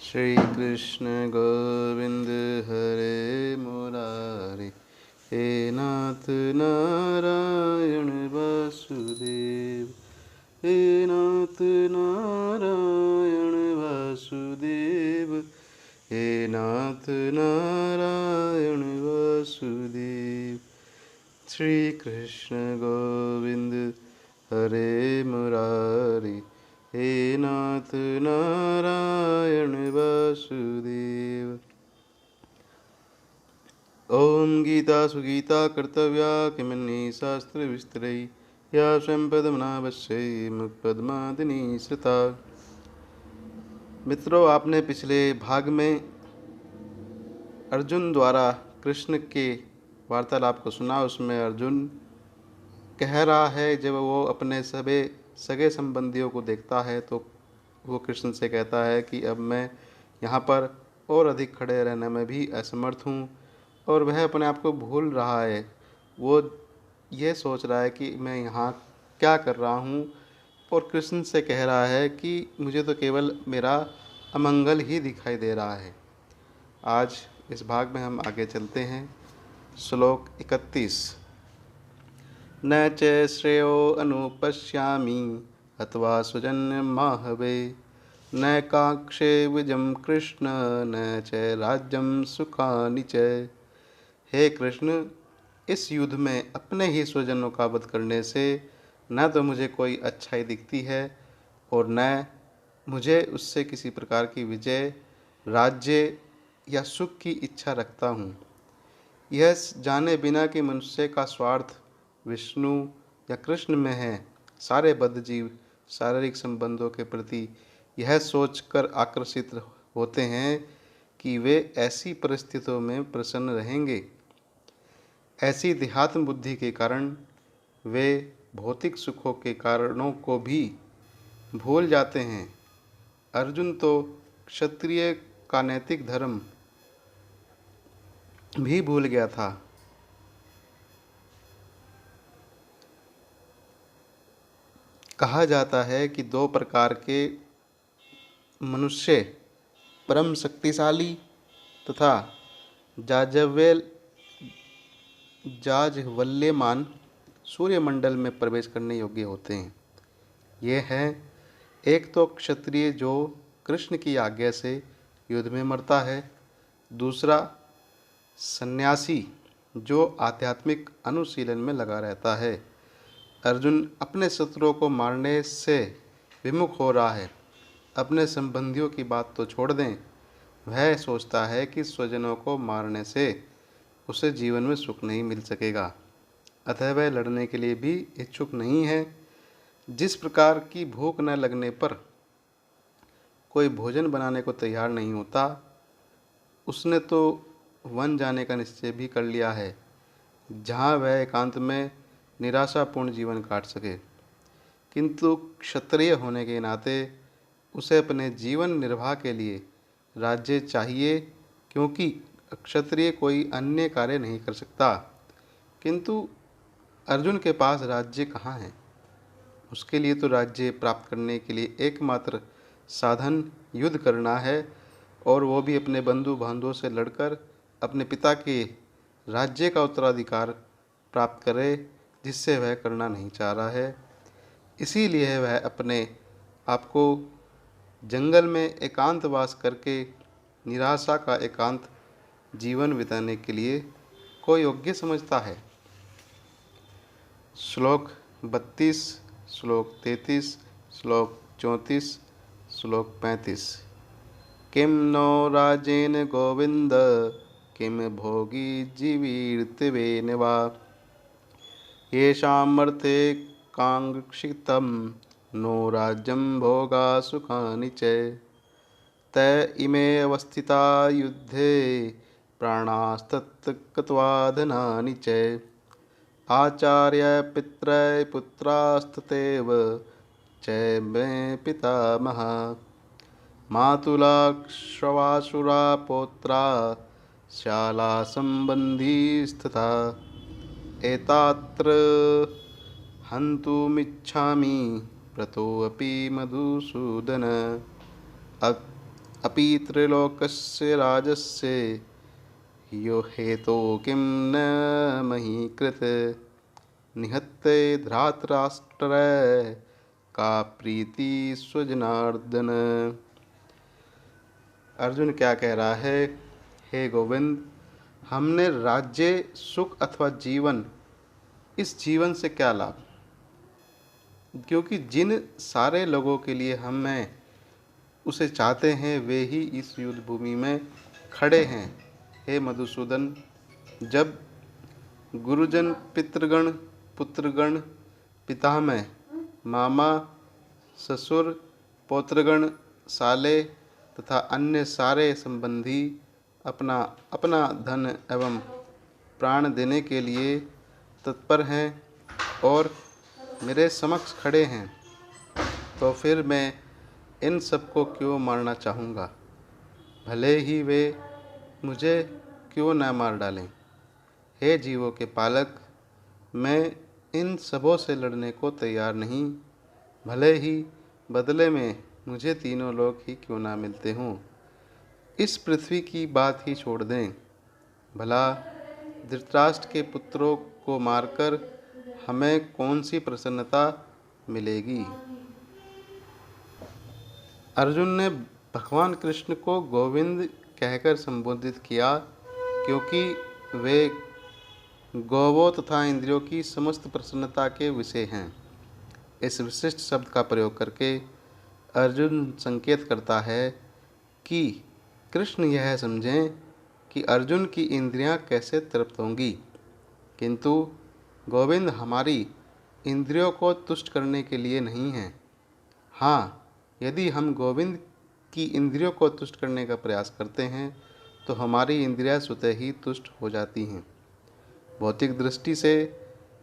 श्री कृष्ण गोविंद हरे मुरारी, हे नाथ नारायण वासुदेव, हे नाथ नारायण वासुदेव, हे नाथ नारायण वासुदेव। श्री कृष्ण गोविंद हरे मुरारी, हे नाथ नारायण वासुदेव। ओम गीता सुगीता कर्तव्या किमन्यि शास्त्र विस्तरै, या स्वयं पद्मनाभस्यै मुखपद्मादिनी श्रुता। मित्रों, आपने पिछले भाग में अर्जुन द्वारा कृष्ण के वार्तालाप को सुना। उसमें अर्जुन कह रहा है, जब वो अपने सगे संबंधियों को देखता है तो वो कृष्ण से कहता है कि अब मैं यहाँ पर और अधिक खड़े रहने में भी असमर्थ हूँ। और वह अपने आप को भूल रहा है। वो ये सोच रहा है कि मैं यहाँ क्या कर रहा हूँ, और कृष्ण से कह रहा है कि मुझे तो केवल मेरा अमंगल ही दिखाई दे रहा है। आज इस भाग में हम आगे चलते हैं। श्लोक 31। न च श्रेयो अनुपश्यामि अथवा स्वजन्यमाहवे, न काक्षे विजम कृष्ण न च राज्यम सुखानि च। हे कृष्ण, इस युद्ध में अपने ही स्वजनों का वध करने से न तो मुझे कोई अच्छाई दिखती है और न मुझे उससे किसी प्रकार की विजय, राज्य या सुख की इच्छा रखता हूँ। यह जाने बिना कि मनुष्य का स्वार्थ विष्णु या कृष्ण में है, सारे बद्ध जीव शारीरिक संबंधों के प्रति यह सोचकर आकर्षित होते हैं कि वे ऐसी परिस्थितियों में प्रसन्न रहेंगे। ऐसी देहात्म बुद्धि के कारण वे भौतिक सुखों के कारणों को भी भूल जाते हैं। अर्जुन तो क्षत्रिय का नैतिक धर्म भी भूल गया था। कहा जाता है कि दो प्रकार के मनुष्य, परम शक्तिशाली तथा जाज्वल्यमान सूर्यमंडल में प्रवेश करने योग्य होते हैं। ये हैं, एक तो क्षत्रिय जो कृष्ण की आज्ञा से युद्ध में मरता है, दूसरा सन्यासी जो आध्यात्मिक अनुशीलन में लगा रहता है। अर्जुन अपने शत्रुओं को मारने से विमुख हो रहा है। अपने संबंधियों की बात तो छोड़ दें, वह सोचता है कि स्वजनों को मारने से उसे जीवन में सुख नहीं मिल सकेगा, अतः वह लड़ने के लिए भी इच्छुक नहीं है। जिस प्रकार की भूख न लगने पर कोई भोजन बनाने को तैयार नहीं होता, उसने तो वन जाने का निश्चय भी कर लिया है, जहाँ वह एकांत में निराशापूर्ण जीवन काट सके। किंतु क्षत्रिय होने के नाते उसे अपने जीवन निर्वाह के लिए राज्य चाहिए, क्योंकि क्षत्रिय कोई अन्य कार्य नहीं कर सकता। किंतु अर्जुन के पास राज्य कहाँ है? उसके लिए तो राज्य प्राप्त करने के लिए एकमात्र साधन युद्ध करना है, और वो भी अपने बंधु बांधवों से लड़कर अपने पिता के राज्य का उत्तराधिकार प्राप्त करे, जिससे वह करना नहीं चाह रहा है। इसीलिए वह अपने आप को जंगल में एकांतवास करके निराशा का एकांत जीवन बिताने के लिए को योग्य समझता है। श्लोक 32, श्लोक 33, श्लोक 34, श्लोक 35। किं नो राजेन गोविंद किं भोगी जीवीर्तिवेन वा, येषामर्थे काङ्क्षितं नो राज्यं भोगा सुखानि च। त इमे अवस्थिता युद्धे प्राणास्तत्कृत्वा धनानि च। आचार्य पितृ पुत्रास्ततेव च मे पितामहा, मातुला श्रवासुरा पौत्रा शाला संबंधीस्तथा। एतात्र हन्तुमिच्छामि प्रतोऽपि मधुसूदन। अपि त्रैलोक्यस्य राजस्य यो हेतो किं न मही कृत निहत्य धृतराष्ट्र का प्रीति स्वजनार्दन। अर्जुन क्या कह रहा है? हे गोविंद, हमने राज्य, सुख अथवा जीवन, इस जीवन से क्या लाभ? क्योंकि जिन सारे लोगों के लिए हमें उसे चाहते हैं वे ही इस युद्ध भूमि में खड़े हैं। हे मधुसूदन, जब गुरुजन, पितृगण, पुत्रगण, पितामह, मामा, ससुर, पौत्रगण, साले तथा अन्य सारे संबंधी अपना अपना धन एवं प्राण देने के लिए तत्पर हैं और मेरे समक्ष खड़े हैं, तो फिर मैं इन सबको क्यों मारना चाहूँगा? भले ही वे मुझे क्यों न मार डालें। हे जीवों के पालक, मैं इन सबों से लड़ने को तैयार नहीं, भले ही बदले में मुझे तीनों लोग ही क्यों ना मिलते हों। इस पृथ्वी की बात ही छोड़ दें। भला धृतराष्ट्र के पुत्रों को मारकर हमें कौन सी प्रसन्नता मिलेगी? अर्जुन ने भगवान कृष्ण को गोविंद कहकर संबोधित किया, क्योंकि वे गौवों तथा इंद्रियों की समस्त प्रसन्नता के विषय हैं। इस विशिष्ट शब्द का प्रयोग करके अर्जुन संकेत करता है कि कृष्ण यह समझें कि अर्जुन की इंद्रियां कैसे तृप्त होंगी, किंतु गोविंद हमारी इंद्रियों को तुष्ट करने के लिए नहीं हैं। हाँ, यदि हम गोविंद की इंद्रियों को तुष्ट करने का प्रयास करते हैं तो हमारी इंद्रियां स्वतः ही तुष्ट हो जाती हैं। भौतिक दृष्टि से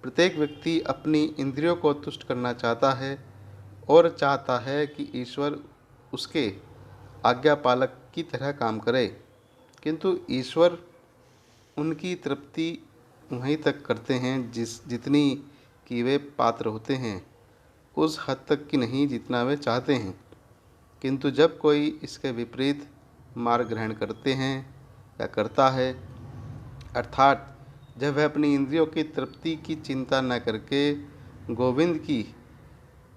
प्रत्येक व्यक्ति अपनी इंद्रियों को तुष्ट करना चाहता है और चाहता है कि ईश्वर उसके आज्ञा पालक की तरह काम करे, किंतु ईश्वर उनकी तृप्ति वहीं तक करते हैं जितनी कि वे पात्र होते हैं, उस हद तक की नहीं जितना वे चाहते हैं। किंतु जब कोई इसके विपरीत मार्ग ग्रहण करते हैं या करता है, अर्थात जब वह अपनी इंद्रियों की तृप्ति की चिंता न करके गोविंद की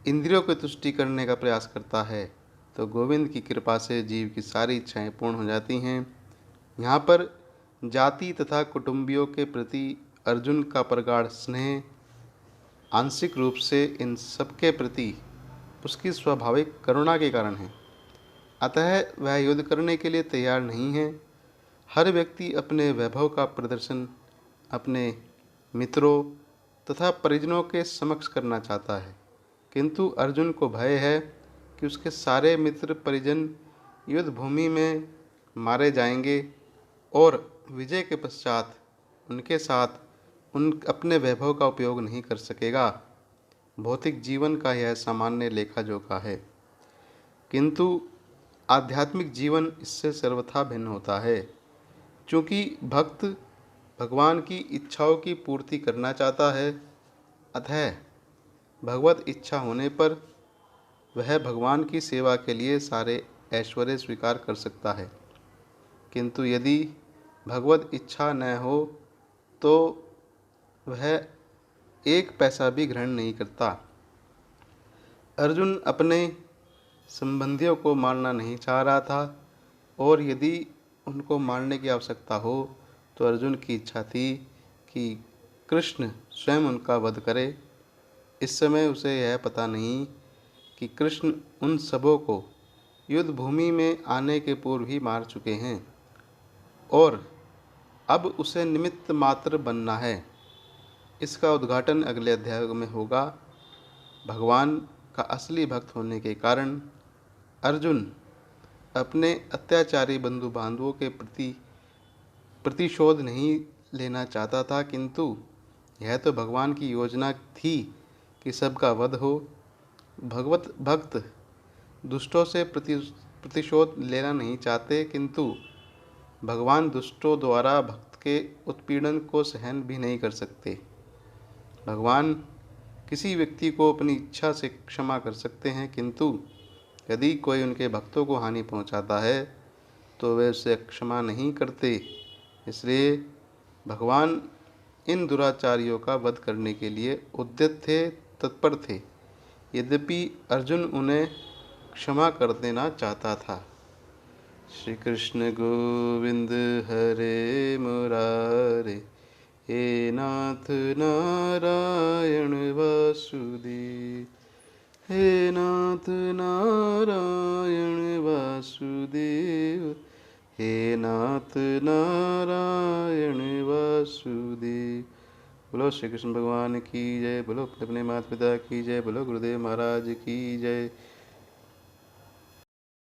इंद्रियों की तुष्टि करने का प्रयास करता है, तो गोविंद की कृपा से जीव की सारी इच्छाएं पूर्ण हो जाती हैं। यहाँ पर जाति तथा कुटुंबियों के प्रति अर्जुन का प्रगाढ़ स्नेह आंशिक रूप से इन सबके प्रति उसकी स्वाभाविक करुणा के कारण है। अतः वह युद्ध करने के लिए तैयार नहीं है। हर व्यक्ति अपने वैभव का प्रदर्शन अपने मित्रों तथा परिजनों के समक्ष करना चाहता है, किंतु अर्जुन को भय है कि उसके सारे मित्र परिजन युद्ध भूमि में मारे जाएंगे और विजय के पश्चात उनके साथ अपने वैभव का उपयोग नहीं कर सकेगा। भौतिक जीवन का यह सामान्य लेखा जोखा है, किंतु आध्यात्मिक जीवन इससे सर्वथा भिन्न होता है। चूँकि भक्त भगवान की इच्छाओं की पूर्ति करना चाहता है, अतः भगवत इच्छा होने पर वह भगवान की सेवा के लिए सारे ऐश्वर्य स्वीकार कर सकता है, किंतु यदि भगवत इच्छा न हो तो वह एक पैसा भी ग्रहण नहीं करता। अर्जुन अपने संबंधियों को मारना नहीं चाह रहा था, और यदि उनको मारने की आवश्यकता हो तो अर्जुन की इच्छा थी कि कृष्ण स्वयं उनका वध करे। इस समय उसे यह पता नहीं कि कृष्ण उन सबों को युद्ध भूमि में आने के पूर्व ही मार चुके हैं और अब उसे निमित्त मात्र बनना है। इसका उद्घाटन अगले अध्याय में होगा। भगवान का असली भक्त होने के कारण अर्जुन अपने अत्याचारी बंधु बांधवों के प्रति प्रतिशोध नहीं लेना चाहता था, किंतु यह तो भगवान की योजना थी कि सबका वध हो। भगवत भक्त दुष्टों से प्रतिशोध लेना नहीं चाहते, किंतु भगवान दुष्टों द्वारा भक्त के उत्पीड़न को सहन भी नहीं कर सकते। भगवान किसी व्यक्ति को अपनी इच्छा से क्षमा कर सकते हैं, किंतु यदि कोई उनके भक्तों को हानि पहुंचाता है तो वे उसे क्षमा नहीं करते। इसलिए भगवान इन दुराचारियों का वध करने के लिए उद्यत थे, तत्पर थे। यद्यपि अर्जुन उन्हें क्षमा कर देना चाहता था। श्री कृष्ण गोविंद हरे मुरारे, हे नाथ नारायण वासुदेव, हे नाथ नारायण वासुदेव, हे नाथ नारायण वासुदेव। बोलो श्री कृष्ण भगवान की जय, बोलो अपने अपने माता पिता की जय, बोलो गुरुदेव महाराज की जय।